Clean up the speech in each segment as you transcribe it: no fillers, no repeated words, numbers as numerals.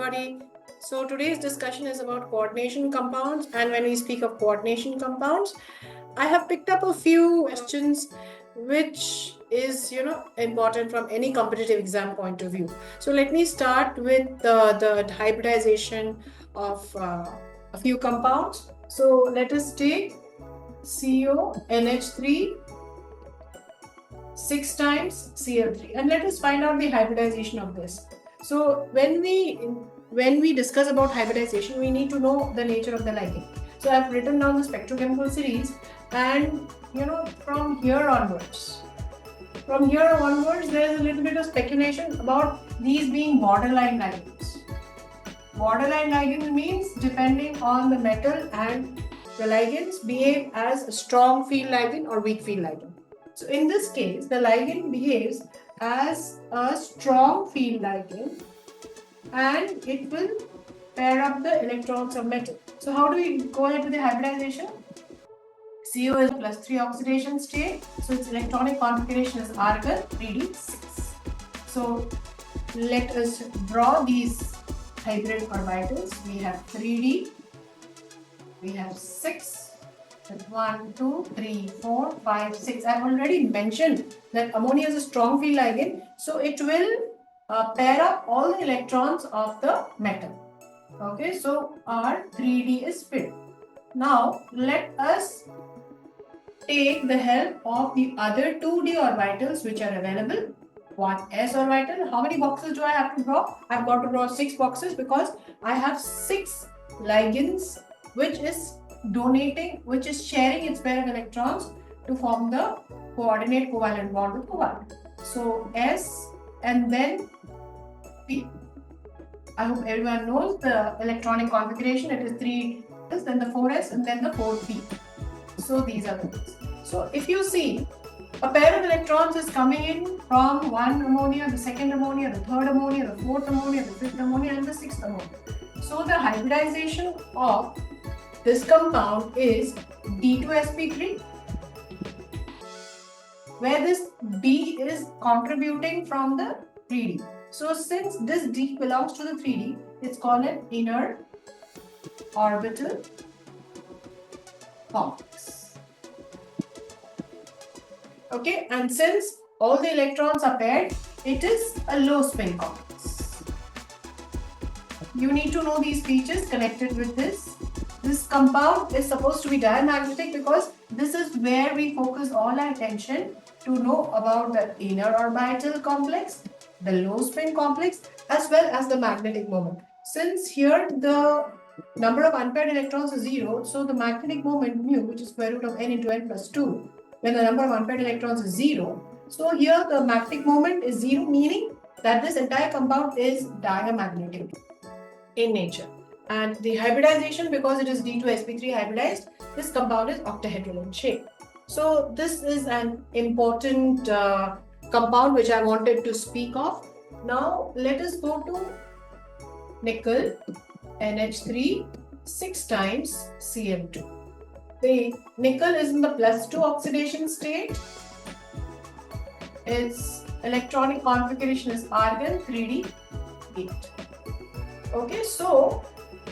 everybody. So today's discussion is about coordination compounds, and when we speak of coordination compounds, I have picked up a few questions which is important from any competitive exam point of view. So let me start with the hybridization of a few compounds. So let us take CONH3 6 times Cl3, and let us find out the hybridization of this. So when we discuss about hybridization, we need to know the nature of the ligand. So I've written down the spectrochemical series, and from here onwards there is a little bit of speculation about these being borderline ligands. Borderline ligand means depending on the metal and the ligands behave as a strong field ligand or weak field ligand. So in this case, the ligand behaves as a strong field ligand and it will pair up the electrons of metal. So how do we go ahead with the hybridization? CO is +3 oxidation state, so its electronic configuration is argon 3d6. So let us draw these hybrid orbitals. We have 3d, we have 6. 1, 2, 3, 4, 5, 6. I've already mentioned that ammonia is a strong field ligand, so it will pair up all the electrons of the metal. Okay, so our 3D is filled. Now let us take the help of the other 2D orbitals which are available. One S orbital. How many boxes do I have to draw? I've got to draw 6 boxes because I have 6 ligands which is sharing its pair of electrons to form the coordinate covalent bond with cobalt. So S and then P. I hope everyone knows the electronic configuration. It is 3S, then the 4S, and then the 4P. So these are the things. So if you see, a pair of electrons is coming in from one ammonia, the second ammonia, the third ammonia, the fourth ammonia, the fifth ammonia, and the sixth ammonia. So the hybridization of this compound is D2sp3, where this D is contributing from the 3D. So since this D belongs to the 3D, it's called an inner orbital complex. Okay, and since all the electrons are paired, it is a low spin complex. You need to know these features connected with this. This compound is supposed to be diamagnetic because this is where we focus all our attention to know about the inner orbital complex, the low spin complex, as well as the magnetic moment. Since here the number of unpaired electrons is 0, so the magnetic moment mu, which is square root of n into n plus 2, when the number of unpaired electrons is 0, so here the magnetic moment is 0, meaning that this entire compound is diamagnetic in nature. And the hybridization, because it is D2sp3 hybridized, this compound is octahedral in shape. So this is an important compound which I wanted to speak of. Now let us go to nickel NH3 6 times Cl2. The nickel is in the +2 oxidation state. Its electronic configuration is argon 3d8. Okay, so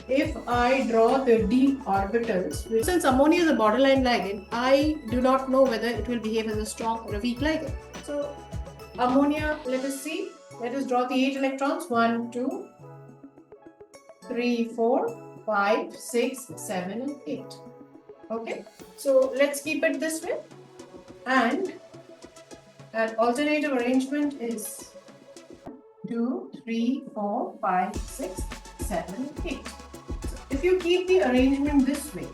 if I draw the d orbitals, since ammonia is a borderline ligand, I do not know whether it will behave as a strong or a weak ligand. So ammonia, let us see. Let us draw the 8 electrons. 1, 2, 3, 4, 5, 6, 7, and 8. Okay, so let's keep it this way. And an alternative arrangement is 2, 3, 4, 5, 6, 7, 8. If you keep the arrangement this way,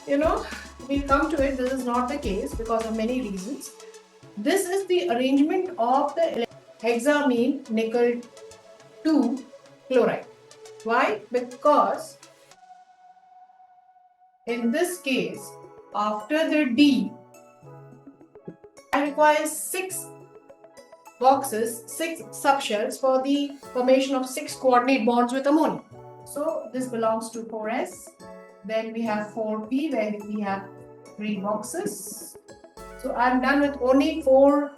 we'll come to it. This is not the case because of many reasons. This is the arrangement of the hexamine nickel 2 chloride. Why? Because in this case, after the D, I require 6 boxes, 6 subshells for the formation of 6 coordinate bonds with ammonia. So this belongs to 4S. Then we have 4P where we have 3 boxes. So I'm done with only 4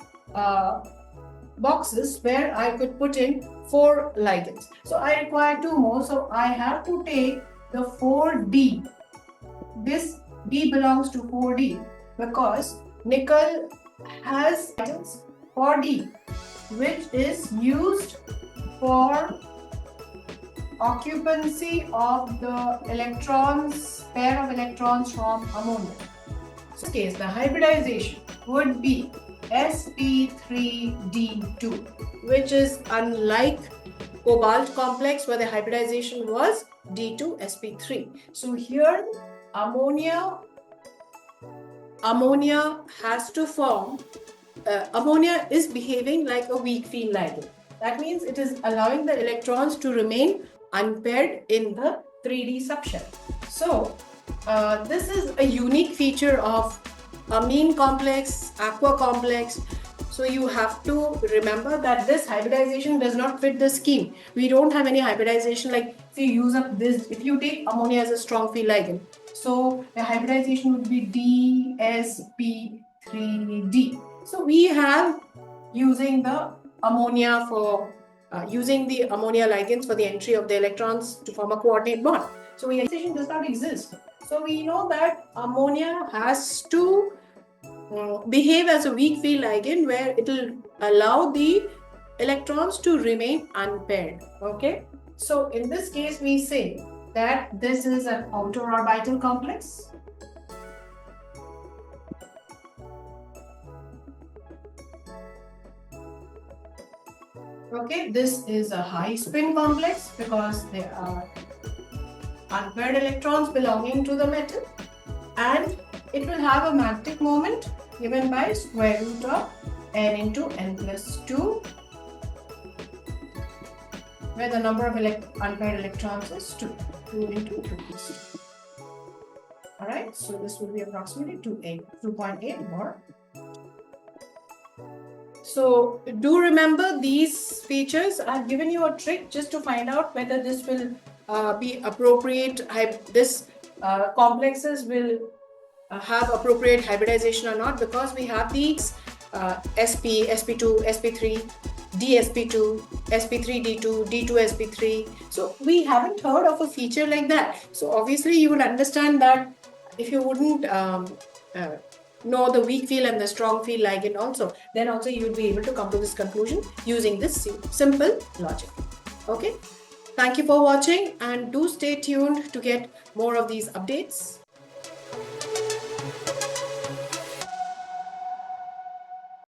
boxes where I could put in 4 ligands. So I require 2 more. So I have to take the 4D. This D belongs to 4D because nickel has ligands 4D, which is used for occupancy of the electrons, pair of electrons from ammonia. So in this case, the hybridization would be sp3d2, which is unlike cobalt complex where the hybridization was d2sp3. So here ammonia has to form, ammonia is behaving like a weak field ligand. That means it is allowing the electrons to remain unpaired in the 3D subshell. So this is a unique feature of amine complex, aqua complex. So you have to remember that this hybridization does not fit the scheme. We don't have any hybridization like if you use up this, if you take ammonia as a strong field ligand. So the hybridization would be DsP3D. So we have using the ammonia for using the ammonia ligands for the entry of the electrons to form a coordinate bond. So hybridization does not exist. So we know that ammonia has to behave as a weak field ligand where it will allow the electrons to remain unpaired. Okay. So in this case, we say that this is an outer orbital complex. Okay, this is a high spin complex because there are unpaired electrons belonging to the metal, and it will have a magnetic moment given by square root of n into n plus 2, where the number of unpaired electrons is 2 into 2 plus 2. Alright, so this will be approximately 2.8 more. So do remember these features. I've given you a trick just to find out whether this will be appropriate, complexes will have appropriate hybridization or not, because we have these sp, sp2, sp3, dsp2, sp3d2, d2sp3. So we haven't heard of a feature like that. So obviously you would understand that if you wouldn't know the weak field and the strong field ligand also, then also you would be able to come to this conclusion using this simple logic. Okay, thank you for watching and do stay tuned to get more of these updates.